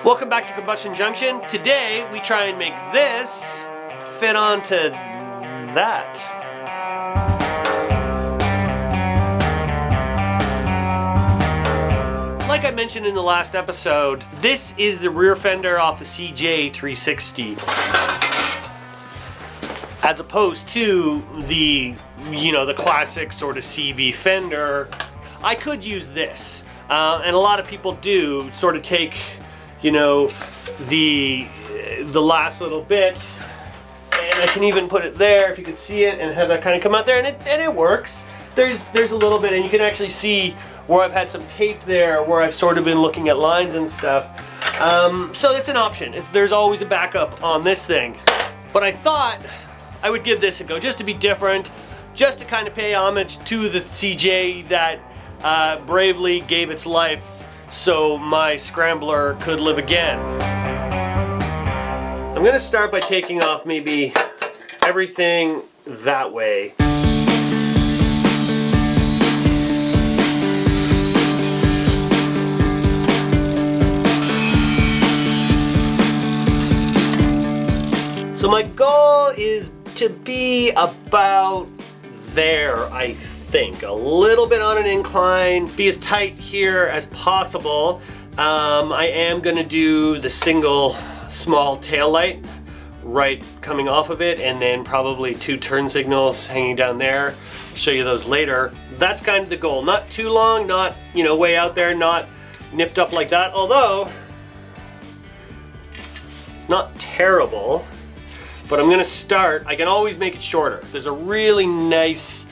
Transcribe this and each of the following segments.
Welcome back to Combustion Junction. Today we try and make this fit onto that. Like I mentioned in the last episode, this is the rear fender off the CJ360. As opposed to the, the classic sort of CB fender. I could use this, and a lot of people do sort of take, the last little bit, and I can even put it there if you can see it, and have that kind of come out there, and it works. There's a little bit, and you can actually see where I've had some tape there, where I've sort of been looking at lines and stuff. So it's an option. There's always a backup on this thing, but I thought I would give this a go just to be different, just to kind of pay homage to the CJ that bravely gave its life so my Scrambler could live again. I'm gonna start by taking off maybe everything that way. So my goal is to be about there, I think. A little bit on an incline, be as tight here as possible. I am gonna do the single small tail light right coming off of it, and then probably 2 turn signals hanging down there. I'll show you those later. That's kind of the goal. Not too long, not way out there, not nipped up like that, although it's not terrible. But I'm gonna start, I can always make it shorter. There's a really nice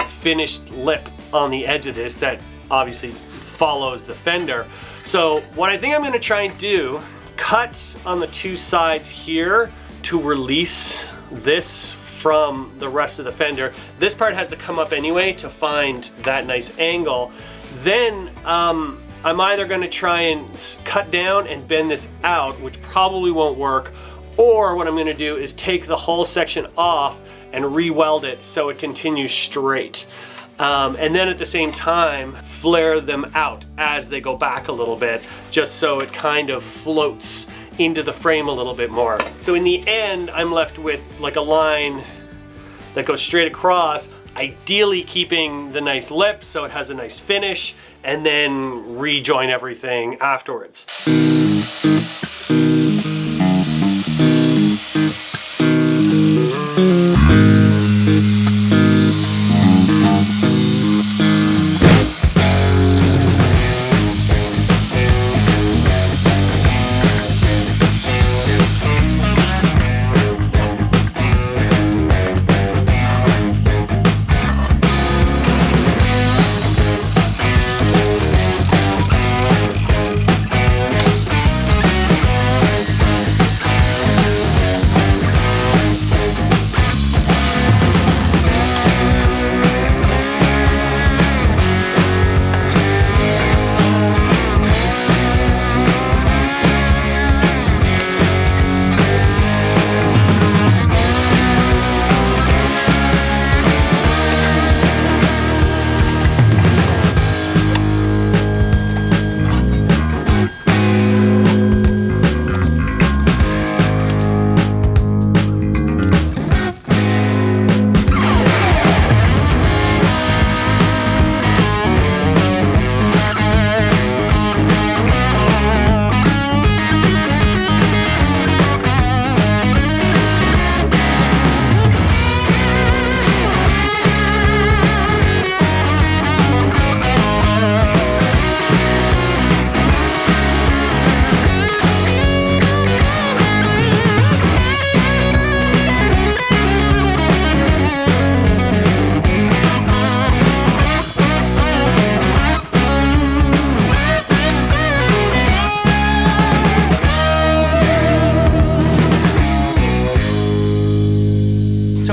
finished lip on the edge of this that obviously follows the fender. So what I think I'm gonna try and do, cut on the 2 sides here to release this from the rest of the fender. This part has to come up anyway to find that nice angle. Then I'm either gonna try and cut down and bend this out, which probably won't work, or what I'm gonna do is take the whole section off and re-weld it so it continues straight. And then at the same time, flare them out as they go back a little bit, just so it kind of floats into the frame a little bit more. So in the end, I'm left with like a line that goes straight across, ideally keeping the nice lip so it has a nice finish, and then rejoin everything afterwards.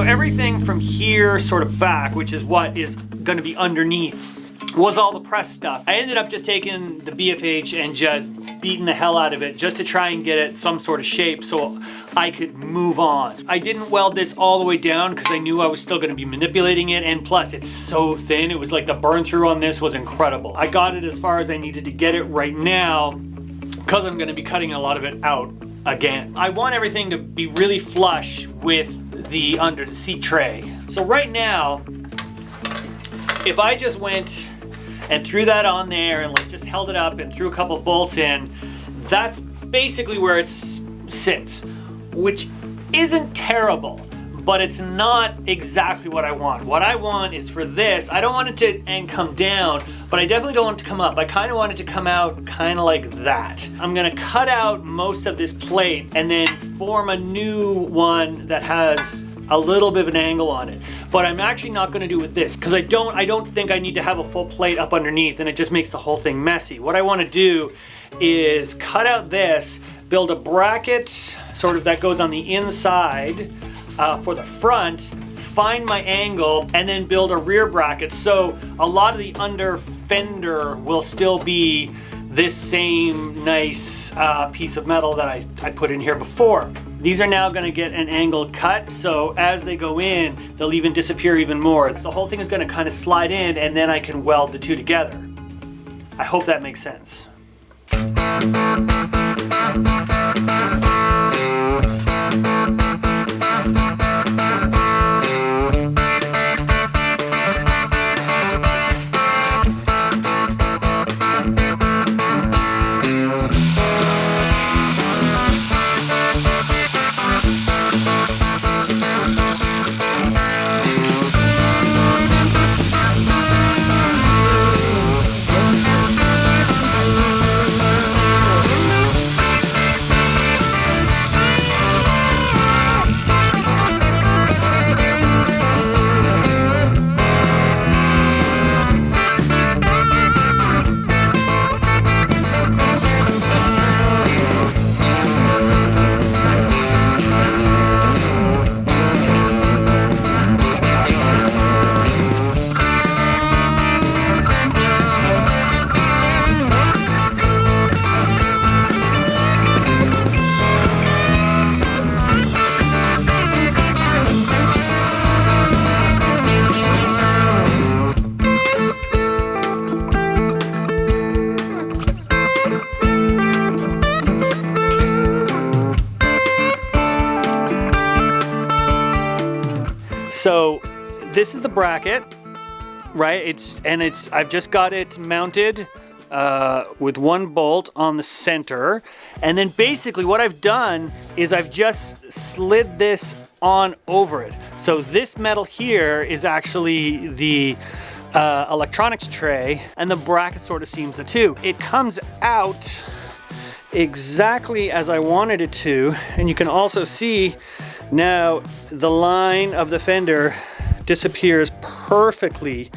everything from here sort of back, which is what is going to be underneath, was all the press stuff. I ended up just taking the BFH and just beating the hell out of it just to try and get it some sort of shape so I could move on. I didn't weld this all the way down because I knew I was still going to be manipulating it, and plus it's so thin. It was like the burn through on this was incredible. I got it as far as I needed to get it right now. because I'm gonna be cutting a lot of it out again. I want everything to be really flush with the under the seat tray. So right now, if I just went and threw that on there and like just held it up and threw a couple bolts in, that's basically where it sits, which isn't terrible, but it's not exactly what I want. What I want is for this, I don't want it to come down, but I definitely don't want it to come up. I kind of want it to come out kind of like that. I'm gonna cut out most of this plate and then form a new one that has a little bit of an angle on it. But I'm actually not gonna do it with this, because I don't think I need to have a full plate up underneath, and it just makes the whole thing messy. What I wanna do is cut out this, build a bracket sort of that goes on the inside for the front, find my angle, and then build a rear bracket. So a lot of the under fender will still be this same nice piece of metal that I put in here before. These are now gonna get an angled cut, so as they go in, they'll even disappear even more. The whole thing is gonna kind of slide in, and then I can weld the two together. I hope that makes sense. So this is the bracket, right? I've just got it mounted with one bolt on the center. And then basically what I've done is I've just slid this on over it. So this metal here is actually the electronics tray, and the bracket sort of seams the two. It comes out exactly as I wanted it to, and you can also see now the line of the fender disappears perfectly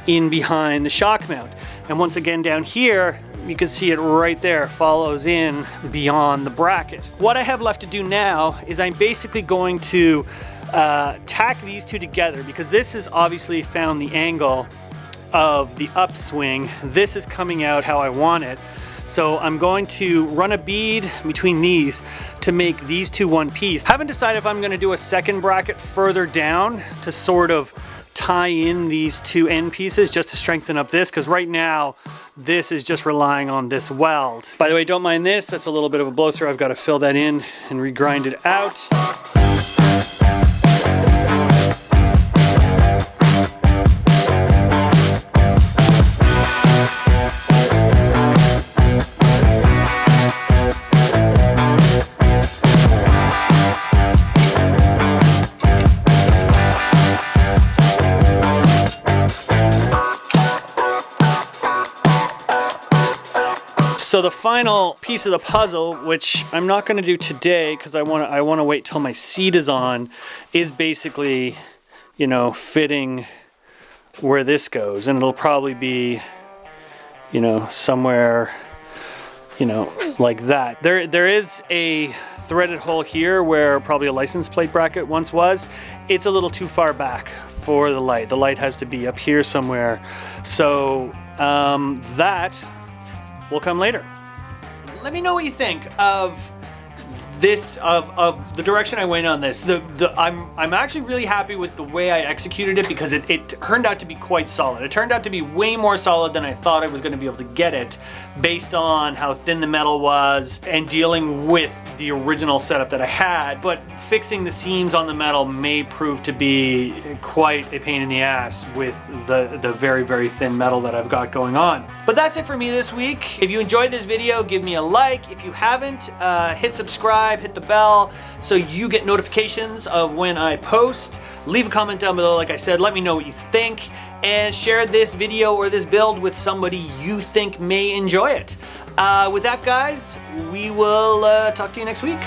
in behind the shock mount. And once again down here, you can see it right there, follows in beyond the bracket. What I have left to do now is I'm basically going to tack these two together, because this is obviously found the angle of the upswing. This is coming out how I want it. So I'm going to run a bead between these to make these two one piece. Haven't decided if I'm going to do a second bracket further down to sort of tie in these two end pieces just to strengthen up this, because right now this is just relying on this weld. By the way, don't mind this, that's a little bit of a blow through. I've got to fill that in and regrind it out. So the final piece of the puzzle, which I'm not going to do today because I want to wait till my seat is on, is basically, you know, fitting where this goes, and it'll probably be, you know, somewhere, you know, like that. There is a threaded hole here where probably a license plate bracket once was. It's a little too far back for the light. The light has to be up here somewhere. So that will come later. Let me know what you think of this of the direction I went on this. I'm actually really happy with the way I executed it because it turned out to be quite solid. It turned out to be way more solid than I thought I was going to be able to get it, based on how thin the metal was and dealing with the original setup that I had. But fixing the seams on the metal may prove to be quite a pain in the ass with the very, very thin metal that I've got going on. But that's it for me this week. If you enjoyed this video, give me a like. If you haven't, hit subscribe, hit the bell so you get notifications of when I post. Leave a comment down below, like I said, let me know what you think, and share this video or this build with somebody you think may enjoy it. With that, guys, we will talk to you next week.